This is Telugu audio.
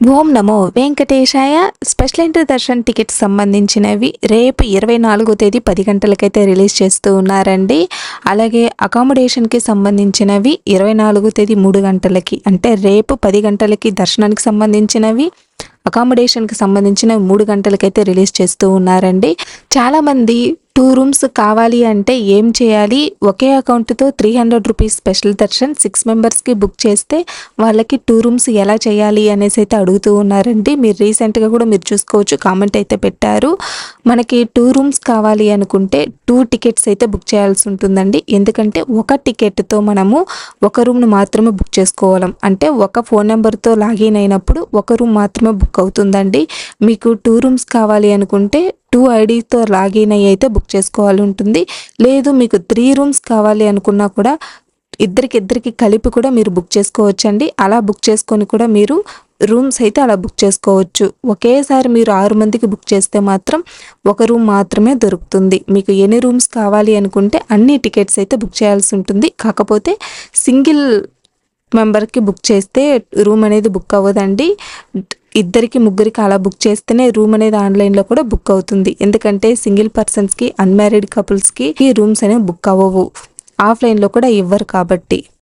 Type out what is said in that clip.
ఓం నమో వెంకటేశాయ. స్పెషల్ ఎంట్రీ దర్శన్ టికెట్స్ సంబంధించినవి రేపు 24వ తేదీ 10 గంటలకైతే రిలీజ్ చేస్తూ ఉన్నారండి. అలాగే అకామిడేషన్కి సంబంధించినవి 24వ తేదీ 3 గంటలకి, అంటే రేపు 10 గంటలకి దర్శనానికి సంబంధించినవి, అకామిడేషన్కి సంబంధించిన 3 గంటలకైతే రిలీజ్ చేస్తూ ఉన్నారండి. చాలామంది 2 రూమ్స్ కావాలి అంటే ఏం చేయాలి, ఒకే అకౌంట్తో 300 రూపీస్ స్పెషల్ దర్శన్ 6 మెంబర్స్కి బుక్ చేస్తే వాళ్ళకి 2 రూమ్స్ ఎలా చేయాలి అనేసి అయితే అడుగుతూ ఉన్నారండి. మీరు రీసెంట్గా కూడా మీరు చూసుకోవచ్చు, కామెంట్ అయితే పెట్టారు. మనకి 2 రూమ్స్ కావాలి అనుకుంటే 2 టికెట్స్ అయితే బుక్ చేయాల్సి ఉంటుందండి. ఎందుకంటే ఒక టికెట్తో మనము ఒక రూమ్ను మాత్రమే బుక్ చేసుకోవాలి. అంటే ఒక ఫోన్ నెంబర్తో లాగిన్ అయినప్పుడు ఒక రూమ్ మాత్రమే బుక్ అవుతుందండి. మీకు 2 రూమ్స్ కావాలి అనుకుంటే 2 ఐడీతో లాగిన్ అయ్యి అయితే బుక్ చేసుకోవాలి ఉంటుంది. లేదు మీకు 3 రూమ్స్ కావాలి అనుకున్నా కూడా ఇద్దరికి కలిపి కూడా మీరు బుక్ చేసుకోవచ్చండి. అలా బుక్ చేసుకొని కూడా మీరు రూమ్స్ అయితే అలా బుక్ చేసుకోవచ్చు. ఒకేసారి మీరు 6 మందికి బుక్ చేస్తే మాత్రం ఒక రూమ్ మాత్రమే దొరుకుతుంది. మీకు ఎన్ని రూమ్స్ కావాలి అనుకుంటే అన్ని టికెట్స్ అయితే బుక్ చేయాల్సి ఉంటుంది. కాకపోతే సింగిల్ మెంబర్కి బుక్ చేస్తే రూమ్ అనేది బుక్ అవ్వదండి. 2 ముగ్గురికి అలా బుక్ చేస్తేనే రూమ్ అనేది ఆన్లైన్లో కూడా బుక్ అవుతుంది. ఎందుకంటే సింగిల్ పర్సన్స్కి, అన్మ్యారీడ్ కపుల్స్కి ఈ రూమ్స్ అనేవి బుక్ అవ్వవు, ఆఫ్లైన్లో కూడా ఇవ్వరు కాబట్టి.